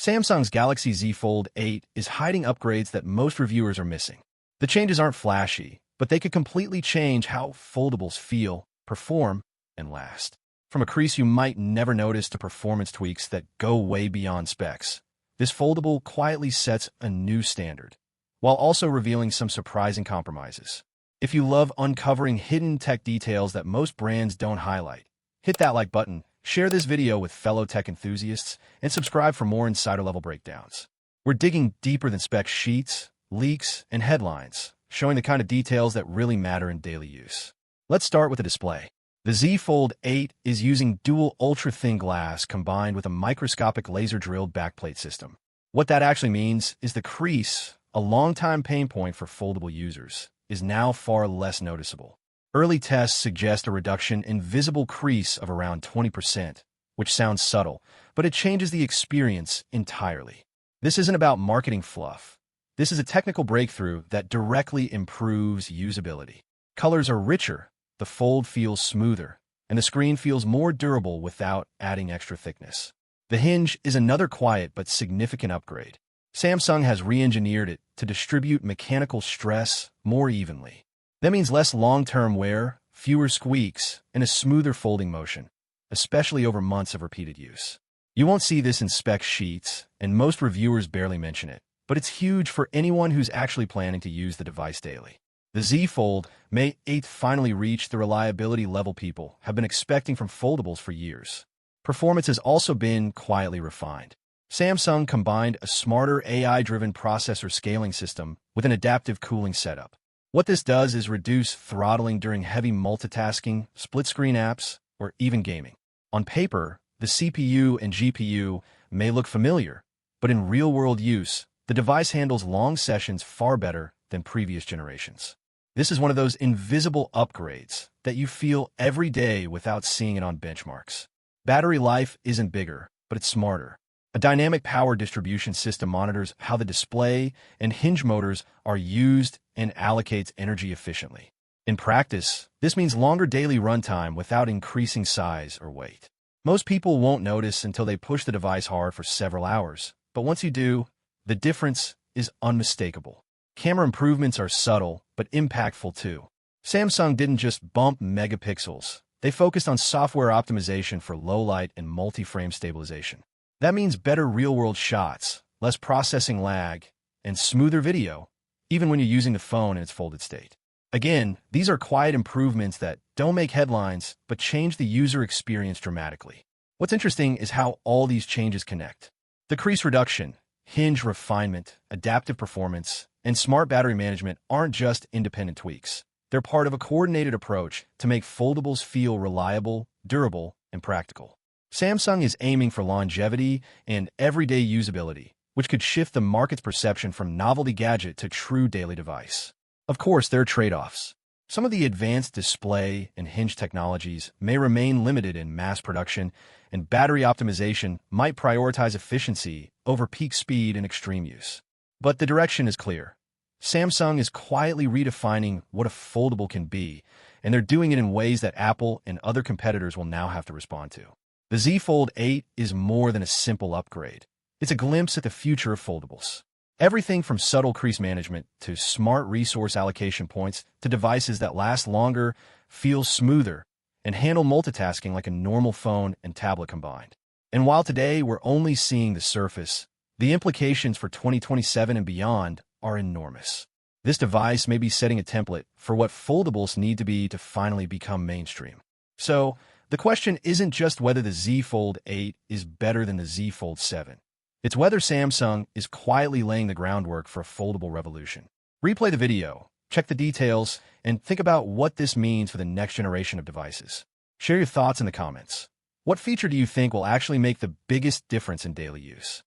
Samsung's Galaxy Z Fold 8 is hiding upgrades that most reviewers are missing. The changes aren't flashy, but they could completely change how foldables feel, perform, and last. From a crease you might never notice to performance tweaks that go way beyond specs, this foldable quietly sets a new standard, while also revealing some surprising compromises. If you love uncovering hidden tech details that most brands don't highlight, hit that like button, share this video with fellow tech enthusiasts, and subscribe for more insider-level breakdowns. We're digging deeper than spec sheets, leaks, and headlines, showing the kind of details that really matter in daily use. Let's start with the display. The Z Fold 8 is using dual ultra-thin glass combined with a microscopic laser-drilled backplate system. What that actually means is the crease, a longtime pain point for foldable users, is now far less noticeable. Early tests suggest a reduction in visible crease of around 20%, which sounds subtle, but it changes the experience entirely. This isn't about marketing fluff. This is a technical breakthrough that directly improves usability. Colors are richer, the fold feels smoother, and the screen feels more durable without adding extra thickness. The hinge is another quiet but significant upgrade. Samsung has re-engineered it to distribute mechanical stress more evenly. That means less long-term wear, fewer squeaks, and a smoother folding motion, especially over months of repeated use. You won't see this in spec sheets, and most reviewers barely mention it, but it's huge for anyone who's actually planning to use the device daily. The Z Fold May 8th finally reached the reliability level people have been expecting from foldables for years. Performance has also been quietly refined. Samsung combined a smarter AI-driven processor scaling system with an adaptive cooling setup. What this does is reduce throttling during heavy multitasking, split-screen apps, or even gaming. On paper, the CPU and GPU may look familiar, but in real-world use, the device handles long sessions far better than previous generations. This is one of those invisible upgrades that you feel every day without seeing it on benchmarks. Battery life isn't bigger, but it's smarter. A dynamic power distribution system monitors how the display and hinge motors are used and allocates energy efficiently. In practice, this means longer daily runtime without increasing size or weight. Most people won't notice until they push the device hard for several hours, but once you do, the difference is unmistakable. Camera improvements are subtle, but impactful too. Samsung didn't just bump megapixels. They focused on software optimization for low light and multi-frame stabilization. That means better real-world shots, less processing lag, and smoother video, even when you're using the phone in its folded state. Again, these are quiet improvements that don't make headlines, but change the user experience dramatically. What's interesting is how all these changes connect. The crease reduction, hinge refinement, adaptive performance, and smart battery management aren't just independent tweaks. They're part of a coordinated approach to make foldables feel reliable, durable, and practical. Samsung is aiming for longevity and everyday usability, which could shift the market's perception from novelty gadget to true daily device. Of course, there are trade-offs. Some of the advanced display and hinge technologies may remain limited in mass production, and battery optimization might prioritize efficiency over peak speed and extreme use. But the direction is clear. Samsung is quietly redefining what a foldable can be, and they're doing it in ways that Apple and other competitors will now have to respond to. The Z Fold 8 is more than a simple upgrade. It's a glimpse at the future of foldables. Everything from subtle crease management to smart resource allocation points to devices that last longer, feel smoother, and handle multitasking like a normal phone and tablet combined. And while today we're only seeing the surface, the implications for 2027 and beyond are enormous. This device may be setting a template for what foldables need to be to finally become mainstream. So, the question isn't just whether the Z Fold 8 is better than the Z Fold 7. It's whether Samsung is quietly laying the groundwork for a foldable revolution. Replay the video, check the details, and think about what this means for the next generation of devices. Share your thoughts in the comments. What feature do you think will actually make the biggest difference in daily use?